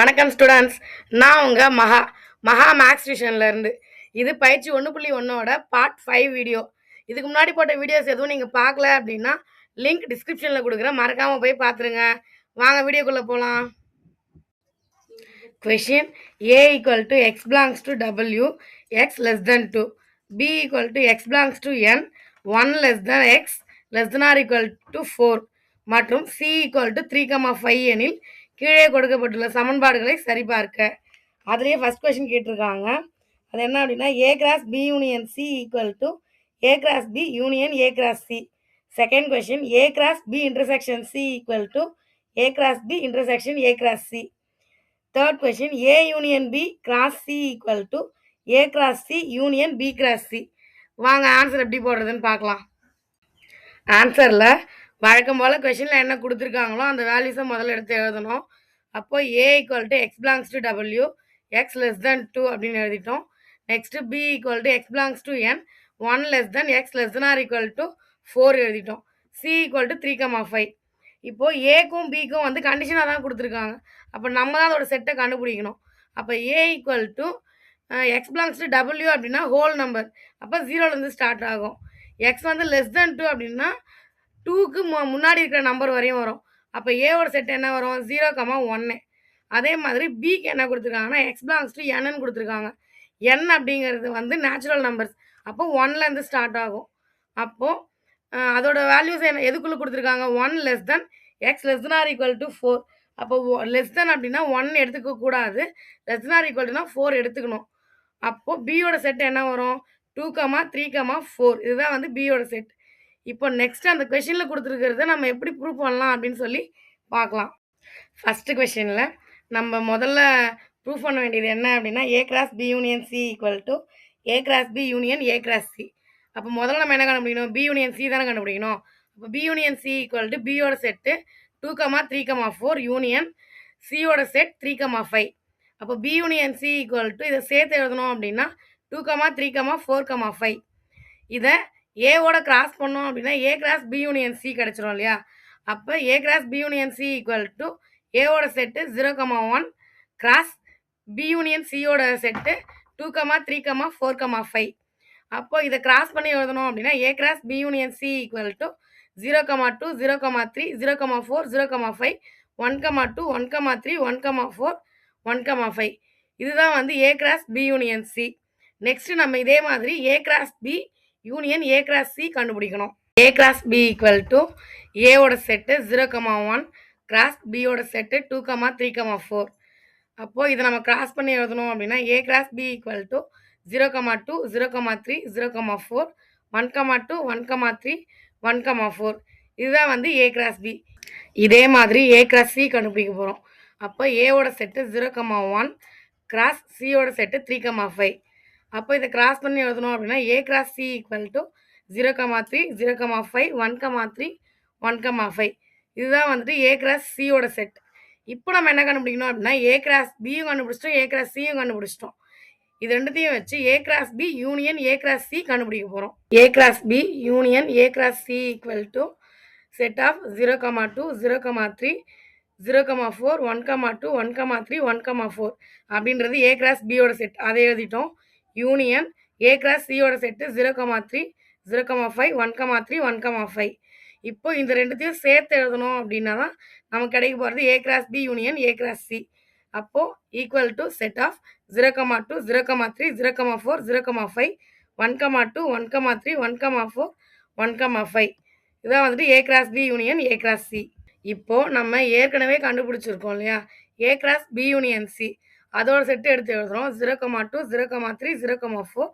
வணக்கம் ஸ்டூடெண்ட்ஸ். நான் உங்கள் மகா மேக்ஸ் டியூஷன்லேருந்து. இது பயிற்சி 1.1ஓட பார்ட் 5 வீடியோ. இதுக்கு முன்னாடி போட்ட வீடியோஸ் எதுவும் நீங்கள் பார்க்கல அப்படின்னா லிங்க் டிஸ்கிரிப்ஷனில் கொடுக்குறேன், மறக்காமல் போய் பார்த்துருங்க. வாங்க வீடியோக்குள்ளே போகலாம். Question: A equal to x belongs to W, x less than 2. B equal to x belongs to N, 1 less than x less than or equal to 4. மற்றும் C equal to 3,5 எனில் கீழே கொடுக்கப்பட்டுள்ள சமன்பாடுகளை சரிபார்க்க. அதுலேயே ஃபர்ஸ்ட் கொஸ்டின் கேட்டிருக்காங்க. அது என்ன அப்படின்னா A cross B union C equal to A cross B union A cross C. Second question A cross B intersection C equal to A cross B intersection A cross C. Third question, A union B cross C equal to A cross C union B cross C. வாங்க answer எப்படி போடுறதுன்னு பார்க்கலாம். ஆன்சரில் வழக்கம் போல் கொஷனில் என்ன கொடுத்துருக்காங்களோ அந்த வேல்யூஸை முதல்ல எடுத்து எழுதணும். அப்போ A equal to x belongs to W, x less than 2 அப்படின்னு எழுதிட்டோம். Next B equal to x belongs to N, 1 less than x less than or equal to 4 எழுதிட்டோம். C equal to 3,5. இப்போது ஏக்கும் பிக்கும் வந்து கண்டிஷனாக தான் கொடுத்துருக்காங்க. அப்போ நம்ம தான் அதோட செட்டை கண்டுபிடிக்கணும். அப்போ A equal to X belongs to W அப்படின்னா ஹோல் நம்பர், அப்போ 0லேருந்து ஸ்டார்ட் ஆகும். எக்ஸ் வந்து லெஸ் தென் 2 அப்படின்னா 2க்கு முன்னாடி இருக்கிற நம்பர் வரையும் வரும். அப்போ ஏவோட செட் என்ன வரும்? 0,1. அதே மாதிரி பிக்கு என்ன கொடுத்துருக்காங்கன்னா எக்ஸ் பிலாங்ஸ் டு என்னன்னு கொடுத்துருக்காங்க. என் அப்படிங்கிறது வந்து நேச்சுரல் நம்பர்ஸ், அப்போ 1லேருந்து ஸ்டார்ட் ஆகும். அப்போது அதோட வேல்யூஸ் என்ன எதுக்குள்ளே கொடுத்துருக்காங்க? 1 less than X less than or equal to 4. அப்போ லெஸ் தென் அப்படின்னா 1 எடுத்துக்க கூடாது, லெஸ் தென் ஆர் ஈக்குவல் டுனா 4 எடுத்துக்கணும். அப்போது பியோட செட் என்ன வரும்? 2,3,4. இதுதான் வந்து பியோட செட். இப்போ நெக்ஸ்ட் அந்த கொஷனில் கொடுத்துருக்கிறத நம்ம எப்படி ப்ரூவ் பண்ணலாம் அப்படின்னு சொல்லி பார்க்கலாம். ஃபஸ்ட்டு கொஷனில் நம்ம முதல்ல ப்ரூவ் பண்ண வேண்டியது என்ன அப்படின்னா A cross B union C equal to A cross B union A cross C. அப்போ முதல்ல நம்ம என்ன கண்டுபிடிக்கணும்? பி யூனியன் சி தானே கண்டுபிடிக்கணும். அப்போ B union C equal to பியோட செட்டு 2,3,4 யூனியன் சியோட செட் 3,5. அப்போ B union C equal to இதை சேர்த்து எழுதணும் அப்படின்னா 2,3,4,5. இதை ஏவோட கிராஸ் பண்ணோம் அப்படின்னா A cross B union C கிடச்சிரும் இல்லையா? அப்போ A cross B union C equal to ஏவோட செட்டு 0,1 கிராஸ் பி யூனியன் சியோட செட்டு 2,3,4,5. அப்போ இதை கிராஸ் பண்ணி எழுதணும் அப்படின்னா A cross B union C equal to 0,2 0,3 0,4 0,5 1,2 1,3 1,4 1,5. இதுதான் வந்து A cross B union C. Next நம்ம இதே மாதிரி A cross B union A cross C கண்டுபிடிக்கணும். A cross B equal to ஏவோட செட்டு 0,1 கிராஸ் பியோட செட்டு 2,3,4. அப்போது இதை நம்ம கிராஸ் பண்ணி எழுதணும் அப்படின்னா A cross B equal to 0,2 0,3 0,4 1,2 1,3 1,4. இதுதான் வந்து ஏ கிராஸ் பி. இதே மாதிரி ஏ கிராஸ் சி கண்டுபிடிக்க போகிறோம். அப்போ ஏவோட செட்டு 0,1 கிராஸ் சியோட செட்டு 3,5. அப்போ இதை கிராஸ் பண்ணி எழுதணும் அப்படின்னா A cross C equal to 0,3 0,5 1,3 1,5. இதுதான் வந்துட்டு ஏ கிராஸ் சியோட செட். இப்போ நம்ம என்ன கண்டுபிடிக்கணும் அப்படின்னா ஏ கிராஸ் பியும் கண்டுபிடிச்சிட்டோம், ஏ கிராஸ் சியும் கண்டுபிடிச்சிட்டோம். இது ரெண்டுத்தையும் வச்சு A cross B union A cross C கண்டுபிடிக்க போகிறோம். A cross B union A cross C equal to set of 0,2 0,3 0,4 1,2 1,3 1,4 அப்படின்றது ஏ கிராஸ் பியோட செட், அதை எழுதிட்டோம். யூனியன் ஏ கிராஸ் சியோட செட்டு 0,3 0,5 1,3 1,5. இப்போ இந்த ரெண்டுத்தையும் சேர்த்து எழுதணும் அப்படின்னா தான் நமக்கு கிடைக்க போகிறது A cross B union A cross C. அப்போது ஈக்குவல் டு செட் ஆஃப் 0,2 0,3 0,4 0,5 1,2 1,3 1,4 1,5. இதான் வந்துட்டு A cross B union A cross C. இப்போது நம்ம ஏற்கனவே கண்டுபிடிச்சிருக்கோம் இல்லையா A cross B union C, அதோட செட்டு எடுத்து எழுதுகிறோம். 0,2 0,3 0,4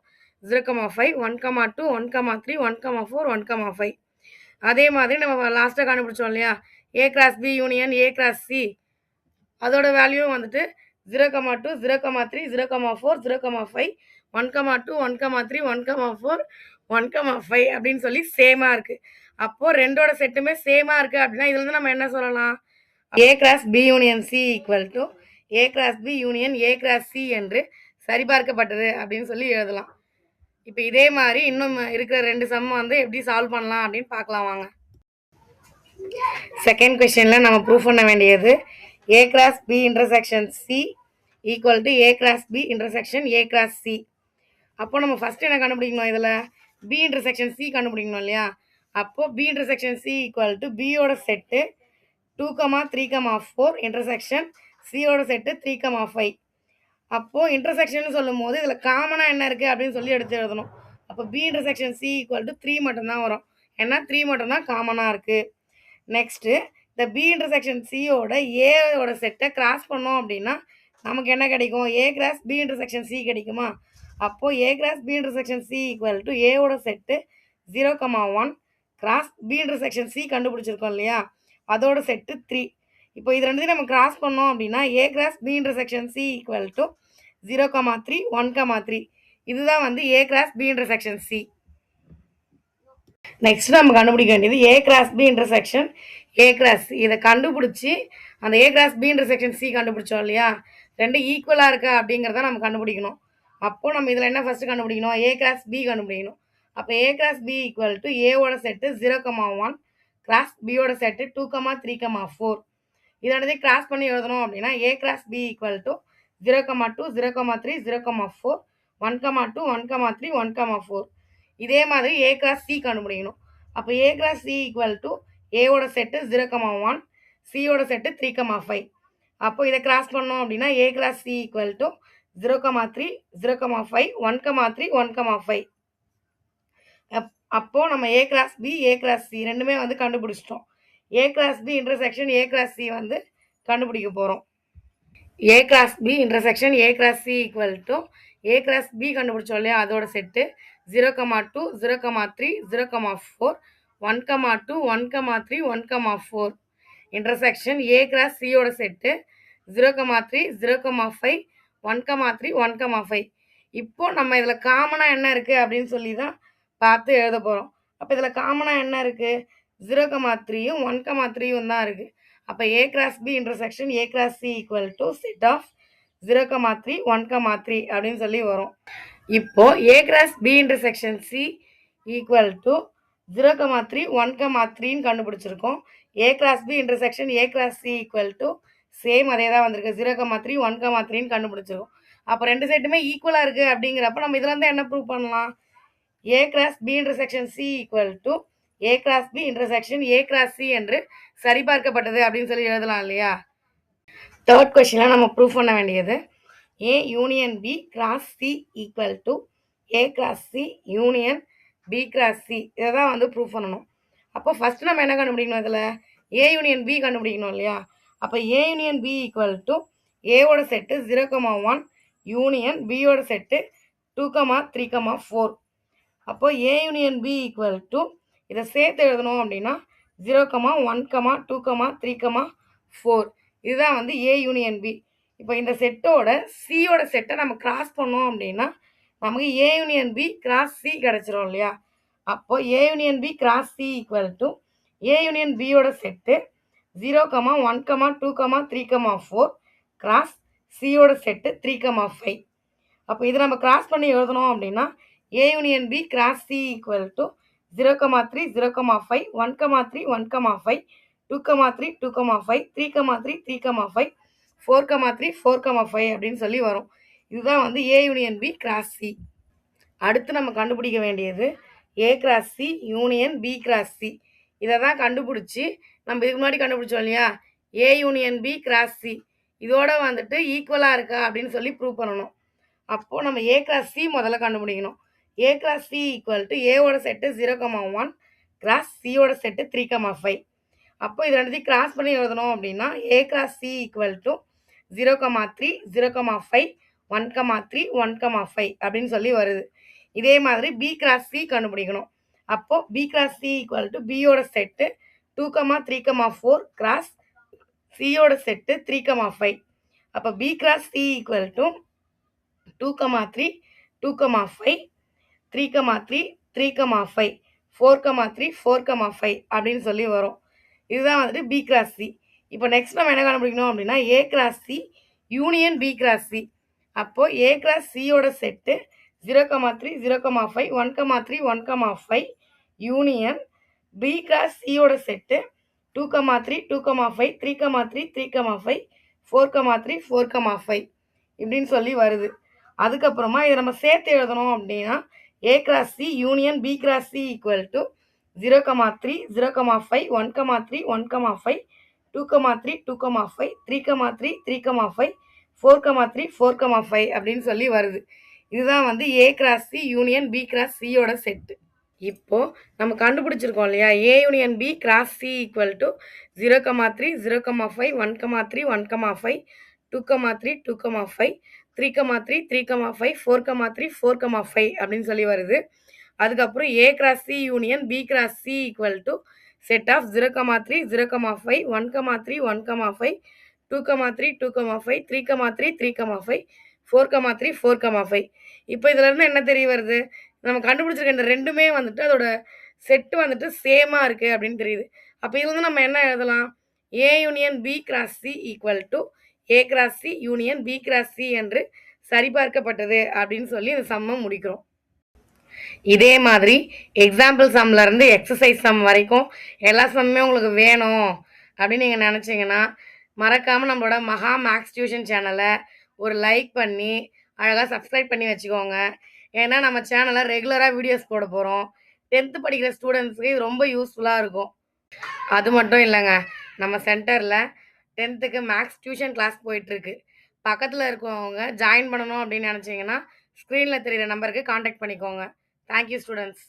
0,5 1,2 1,3 1,4 1,5. அதே மாதிரி நம்ம லாஸ்ட்டாக கண்டுபிடிச்சோம் இல்லையா A cross B union A cross C, அதோட வேல்யூவும் வந்துட்டு 0,2 0,3 0,4 0,5 1,2 1,3 1,4 1,5 அப்படின்னு சொல்லி சேமாக இருக்குது. அப்போது ரெண்டோட செட்டுமே சேமாக இருக்குது அப்படின்னா இதுலேருந்து நம்ம என்ன சொல்லலாம்? A cross B union C equal to A cross B union A cross C என்று சரிபார்க்கப்பட்டது அப்படின்னு சொல்லி எழுதலாம். இப்போ இதே மாதிரி இன்னும் இருக்கிற ரெண்டு சம் வந்து எப்படி சால்வ் பண்ணலாம் அப்படின்னு பார்க்கலாம் வாங்க. செகண்ட் கொஸ்டினில் நம்ம ப்ரூவ் பண்ண வேண்டியது A cross B intersection C equal to A cross B intersection A cross C. அப்போ நம்ம ஃபர்ஸ்ட் என்ன கண்டுபிடிக்கணும், இதில் B intersection C கண்டுபிடிக்கணும் இல்லையா. அப்போ B intersection C equal to B ஓட செட்டு 2,3,4 இன்டர்செக்ஷன் C ஓட செட்டு 3,5. அப்போது இன்டர்செக்ஷன் சொல்லும் போது இதில் காமனாக என்ன இருக்குது அப்படின்னு சொல்லி எடுத்து எழுதணும். அப்போ B intersection C equal to 3 மட்டும்தான் வரும். ஏன்னா 3 மட்டும்தான் காமனாக இருக்குது. நெக்ஸ்ட்டு இந்த B intersection Cயோட ஏவோட செட்டை கிராஸ் பண்ணோம் அப்படின்னா நமக்கு என்ன கிடைக்கும், A cross B intersection C கிடைக்குமா. அப்போது A cross B intersection C equal to ஏவோட set 0,1 cross B intersection C கண்டுபிடிச்சிருக்கோம் இல்லையா, அதோட செட்டு 3. இப்போ இது ரெண்டுத்தையும் நம்ம கிராஸ் பண்ணோம் அப்படின்னா A cross B intersection C equal to 0,3 1,3. இதுதான் வந்து A cross B intersection C. Next நம்ம கண்டுபிடிக்க வேண்டியது A cross B intersection A cross C. இதை கண்டுபிடிச்சி அந்த A cross B intersection C கண்டுபிடிச்சோம் இல்லையா, ரெண்டு ஈக்குவலாக இருக்கா அப்படிங்கிறத நம்ம கண்டுபிடிக்கணும். அப்போது நம்ம இதில் என்ன ஃபஸ்ட்டு கண்டுபிடிக்கணும், A கிராஸ் B கண்டுபிடிக்கணும். அப்போ A cross B equal to ஏவோட செட்டு 0,1 கிராஸ் பியோட செட்டு 2,3,4. இதோடதே கிராஸ் பண்ணி எழுதணும் அப்படின்னா A cross B equal to 0,2 0,3 0,4 1,2 1,3 1,4. இதே மாதிரி A கிராஸ் C கண்டுபிடிக்கணும். அப்போ A cross C equal to ஏவோட செட்டு 0,1 சியோட செட்டு 3,5. அப்போ இதை கிராஸ் பண்ணோம் அப்படின்னா A cross C equal to 0,3 0,5 1,3 1,5. அப்போது நம்ம A cross B A cross C ரெண்டுமே வந்து கண்டுபிடிச்சிட்டோம். A cross B intersection A cross C வந்து கண்டுபிடிக்க போகிறோம். A cross B intersection A cross C equal to A cross B கண்டுபிடிச்சோம் இல்லையா, அதோட செட்டு 0,2 0,3 0,4 1,2 1,3 1,4. இன்டர்செக்ஷன் A கிராஸ் சியோட செட்டு 0,3 0,5 1,3 1,5. இப்போ நம்ம இதில் காமனாக என்ன இருக்குது அப்படின்னு சொல்லி தான் பார்த்து எழுத போகிறோம். அப்போ இதில் காமனாக என்ன இருக்குது, 0,3யும் 1,3யும் தான் இருக்குது. அப்போ A cross B intersection A cross C equal to set of 0,3 1,3 அப்படின்னு சொல்லி வரும். இப்போது A cross B intersection C equal to 0,3 1,3ன்னு கண்டுபிடிச்சிருக்கோம். A cross B intersection A cross C equal to same அதே தான் வந்திருக்கு, 0,3 1,3ன்னு கண்டுபிடிச்சிருக்கோம். அப்போ ரெண்டு செட்டுமே ஈக்குவலாக இருக்குது அப்படிங்கிறப்ப நம்ம இதில் இருந்து என்ன ப்ரூவ் பண்ணலாம், A cross B intersection C equal to A cross B intersection A cross C என்று சரிபார்க்கப்பட்டது அப்படின்னு சொல்லி எழுதலாம் இல்லையா. தேர்ட் கொஸ்டினில் நம்ம ப்ரூவ் பண்ண வேண்டியது A union B cross C equal to A cross C union B cross C. இதை தான் வந்து ப்ரூவ் பண்ணணும். அப்போ ஃபஸ்ட்டு நம்ம என்ன கண்டுபிடிக்கணும், இதில் A யூனியன் B கண்டுபிடிக்கணும் இல்லையா. அப்போ A union B equal to ஏவோட செட்டு 0,1 யூனியன் பியோட செட்டு 2,3,4. அப்போ A union B equal to இதை சேர்த்து எழுதணும் அப்படின்னா 0,1 2,3,4. இதுதான் வந்து A யூனியன் B. இப்போ இந்த செட்டோட சியோட செட்டை நம்ம கிராஸ் பண்ணோம் அப்படின்னா நமக்கு A union B cross C கிடச்சிரும் இல்லையா. அப்போ A union B cross C equal to A union பியோட செட்டு 0,1 2,3,4 கிராஸ் சியோட செட்டு 3,5. அப்போ இது நம்ம கிராஸ் பண்ணி எழுதணும் அப்படின்னா A union B cross C equal to 0,3 0,5 1,3 1,5 2,3 2,5 3,3 3,5 4,3 4,5 அப்படின்னு சொல்லி வரும். இதுதான் வந்து A union B cross C. அடுத்து நம்ம கண்டுபிடிக்க வேண்டியது A cross C union B cross C. இதை தான் கண்டுபிடிச்சி நம்ம இதுக்கு முன்னாடி கண்டுபிடிச்சோம் இல்லையா, A union B cross C இதோட வந்துட்டு ஈக்குவலாக இருக்கா அப்படின்னு சொல்லி ப்ரூவ் பண்ணணும். அப்போது நம்ம A கிராஸ் C முதல்ல கண்டுபிடிக்கணும். A cross C equal to ஏவோட செட்டு 0,1 கிராஸ் சியோட செட்டு 3,5. அப்போ இது ரெண்டுத்தையும் கிராஸ் பண்ணி எழுதணும் அப்படின்னா A cross C equal to 0,3 0,5 1,3 1,5 அப்படின்னு சொல்லி வருது. இதே மாதிரி B கிராஸ் C கண்டுபிடிக்கணும். அப்போது B cross C equal to பியோட செட்டு 2,3,4 கிராஸ் சியோட செட்டு 3,5. அப்போ B cross C equal to 2,3 2,5 3,3 3,5 4,3 4,5 அப்படின்னு சொல்லி வரும். இதுதான் வந்துட்டு B கிராஸ் C. இப்போ நெக்ஸ்ட் நம்ம என்ன கண்டுபிடிக்கணும் அப்படின்னா A cross C union B cross C. அப்போது A கிராஸ் சியோட செட்டு 0,3 0,5 1,3 1,5 யூனியன் B கிராஸ் சியோட செட்டு 2,3 2,5 3,3 3,5 4,3 4,5 இப்படின்னு சொல்லி வருது. அதுக்கப்புறமா இதை நம்ம சேர்த்து எழுதணும் அப்படின்னா A cross C union B cross C equal to 0,3 0,5 1,3 1,5 2,3 2,5 3,3 3,5 4,3 4,5 அப்படின்னு சொல்லி வருது. இதுதான் வந்து A cross C union B cross C யோட செட்டு. இப்போ நம்ம கண்டுபிடிச்சிருக்கோம் இல்லையா, A union B cross C equal to 0,3 0,5 1,3 1,5 2,3 2,5 3,3 3,5 4,3 4,5 அப்படின்னு சொல்லி வருது. அதுக்கப்புறம் A cross C union B cross C equal to set of 0,3 0,5 1,3 1,5 2,3 2,5 3,3 3,5 4,3 4,5. இப்போ இதுல இருந்து என்ன தெரிய வருது, நம்ம கண்டுபிடிச்சிருக்க இந்த ரெண்டுமே வந்துட்டு அதோட செட்டு வந்துட்டு சேமா இருக்கு அப்படின்னு தெரியுது. அப்போ இது வந்து நம்ம என்ன எழுதலாம், A union B cross C equal to A cross C union B cross C என்று சரிபார்க்கப்பட்டது அப்படின்னு சொல்லி இந்த சம்மை முடிக்கிறோம். இதே மாதிரி எக்ஸாம்பிள் சம்ல இருந்து எக்ஸசைஸ் சம் வரைக்கும் எல்லா சம்மே உங்களுக்கு வேணும் அப்படின்னு நீங்கள் நினச்சிங்கன்னா மறக்காமல் நம்மளோட மகா மேக்ஸ் டியூஷன் சேனலை ஒரு லைக் பண்ணி அழகாக சப்ஸ்கிரைப் பண்ணி வச்சுக்கோங்க. ஏன்னா நம்ம சேனலில் ரெகுலராக வீடியோஸ் போட போகிறோம். 10th படிக்கிற ஸ்டூடெண்ட்ஸுக்கு இது ரொம்ப யூஸ்ஃபுல்லாக இருக்கும். அது மட்டும் இல்லைங்க, நம்ம சென்டரில் 10th மேக்ஸ் டியூஷன் கிளாஸ் போயிட்டுருக்கு. பக்கத்தில் இருக்கவங்க ஜாயின் பண்ணணும் அப்படின்னு நினச்சிங்கன்னா ஸ்க்ரீனில் தெரிகிற நம்பருக்கு காண்டாக்ட் பண்ணிக்கோங்க. Thank you students.